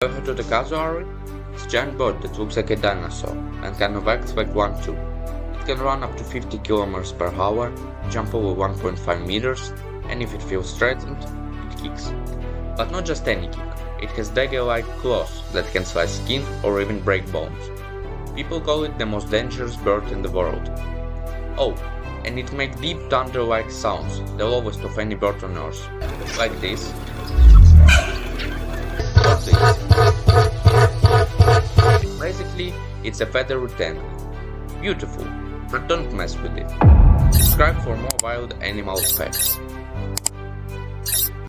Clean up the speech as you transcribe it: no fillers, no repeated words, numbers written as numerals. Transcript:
Over to the cassowary, it's a giant bird that looks like a dinosaur and kind of acts like one too. It can run up to 50 km per hour, jump over 1.5 meters, and if it feels threatened, it kicks. But not just any kick, it has dagger-like claws that can slice skin or even break bones. People call it the most dangerous bird in the world. Oh, and it makes deep thunder-like sounds, the lowest of any bird on earth, like this. Or this. Basically, it's a feathery tank. Beautiful, but don't mess with it. Subscribe for more wild animal facts.